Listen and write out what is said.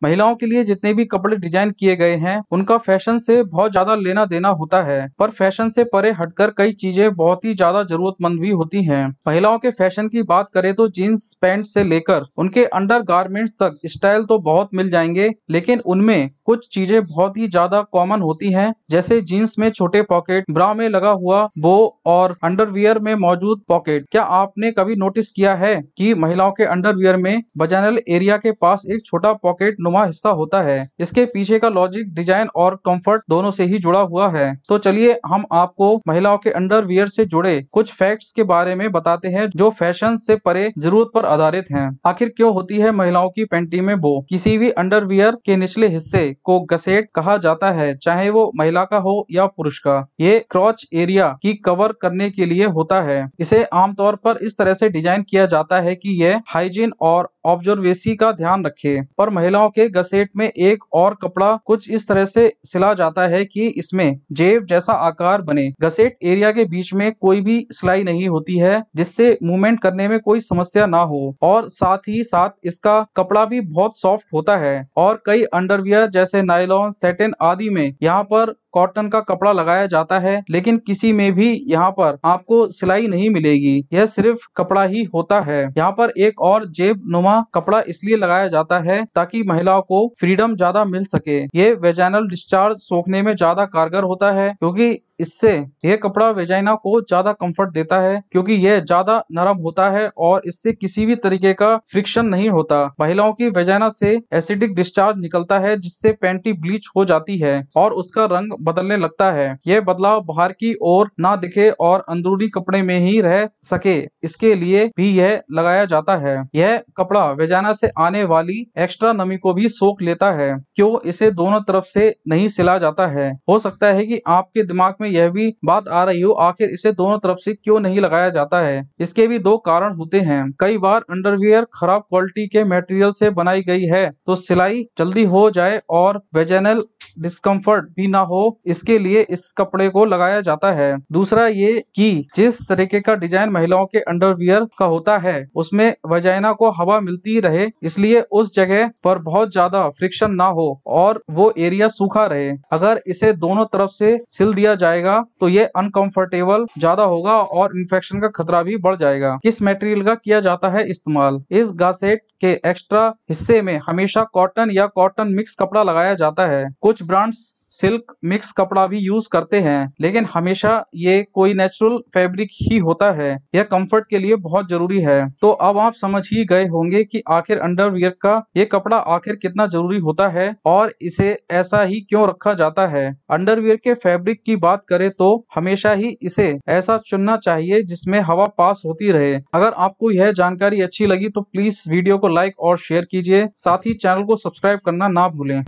महिलाओं के लिए जितने भी कपड़े डिजाइन किए गए हैं उनका फैशन से बहुत ज्यादा लेना देना होता है, पर फैशन से परे हटकर कई चीजें बहुत ही ज्यादा जरूरतमंद भी होती हैं। महिलाओं के फैशन की बात करें तो जीन्स पैंट से लेकर उनके अंडर गारमेंट्स तक स्टाइल तो बहुत मिल जाएंगे, लेकिन उनमें कुछ चीजें बहुत ही ज्यादा कॉमन होती हैं, जैसे जीन्स में छोटे पॉकेट, ब्रा में लगा हुआ बो और अंडरवियर में मौजूद पॉकेट। क्या आपने कभी नोटिस किया है कि महिलाओं के अंडरवियर में वजाइनल एरिया के पास एक छोटा पॉकेट नुमा हिस्सा होता है? इसके पीछे का लॉजिक डिजाइन और कंफर्ट दोनों से ही जुड़ा हुआ है। तो चलिए हम आपको महिलाओं के अंडरवियर से जुड़े कुछ फैक्ट्स के बारे में बताते हैं जो फैशन से परे जरूरत पर आधारित हैं। आखिर क्यों होती है महिलाओं की पैंटी में बो? किसी भी अंडरवियर के निचले हिस्से को गसेट कहा जाता है, चाहे वो महिला का हो या पुरुष का। ये क्रॉच एरिया की कवर करने के लिए होता है। इसे आमतौर पर इस तरह से डिजाइन किया जाता है कि यह हाइजीन और ऑब्जर्वेसी का ध्यान रखे। और महिलाओं के गसेट में एक और कपड़ा कुछ इस तरह से सिला जाता है कि इसमें जेब जैसा आकार बने। गसेट एरिया के बीच में कोई भी सिलाई नहीं होती है, जिससे मूवमेंट करने में कोई समस्या ना हो, और साथ ही साथ इसका कपड़ा भी बहुत सॉफ्ट होता है। और कई अंडरवियर जैसे नायलॉन, सैटिन आदि में यहाँ पर कॉटन का कपड़ा लगाया जाता है, लेकिन किसी में भी यहाँ पर आपको सिलाई नहीं मिलेगी, यह सिर्फ कपड़ा ही होता है। यहाँ पर एक और जेब नुमा कपड़ा इसलिए लगाया जाता है ताकि महिलाओं को फ्रीडम ज्यादा मिल सके। ये वेजाइनल डिस्चार्ज सोखने में ज्यादा कारगर होता है, क्योंकि इससे यह कपड़ा वेजाइना को ज्यादा कंफर्ट देता है, क्योंकि यह ज्यादा नरम होता है और इससे किसी भी तरीके का फ्रिक्शन नहीं होता। महिलाओं की वेजाइना से एसिडिक डिस्चार्ज निकलता है, जिससे पैंटी ब्लीच हो जाती है और उसका रंग बदलने लगता है। यह बदलाव बाहर की ओर ना दिखे और अंदरूनी कपड़े में ही रह सके, इसके लिए भी यह लगाया जाता है। यह कपड़ा वेजाइना से आने वाली एक्स्ट्रा नमी को भी सोख लेता है। क्यों इसे दोनों तरफ से नहीं सिला जाता है? हो सकता है कि आपके दिमाग में यह भी बात आ रही हो, आखिर इसे दोनों तरफ से क्यों नहीं लगाया जाता है? इसके भी दो कारण होते हैं। कई बार अंडरवियर खराब क्वालिटी के मटेरियल से बनाई गई है, तो सिलाई जल्दी हो जाए और वेजाइनल डिस्कम्फर्ट भी ना हो, इसके लिए इस कपड़े को लगाया जाता है। दूसरा ये कि जिस तरीके का डिजाइन महिलाओं के अंडरवियर का होता है, उसमें वजाइना को हवा मिलती रहे, इसलिए उस जगह पर बहुत ज्यादा फ्रिक्शन ना हो और वो एरिया सूखा रहे। अगर इसे दोनों तरफ से सिल दिया जाएगा तो ये अनकंफर्टेबल ज्यादा होगा और इन्फेक्शन का खतरा भी बढ़ जाएगा। किस मटेरियल का किया जाता है इस्तेमाल? इस गासेट के एक्स्ट्रा हिस्से में हमेशा कॉटन या कॉटन मिक्स कपड़ा लगाया जाता है। कुछ ब्रांड्स सिल्क मिक्स कपड़ा भी यूज करते हैं, लेकिन हमेशा ये कोई नेचुरल फैब्रिक ही होता है। यह कंफर्ट के लिए बहुत जरूरी है। तो अब आप समझ ही गए होंगे कि आखिर अंडरवियर का ये कपड़ा आखिर कितना जरूरी होता है और इसे ऐसा ही क्यों रखा जाता है। अंडरवियर के फैब्रिक की बात करें तो हमेशा ही इसे ऐसा चुनना चाहिए जिसमें हवा पास होती रहे। अगर आपको यह जानकारी अच्छी लगी तो प्लीज वीडियो को लाइक और शेयर कीजिए, साथ ही चैनल को सब्सक्राइब करना ना भूलें।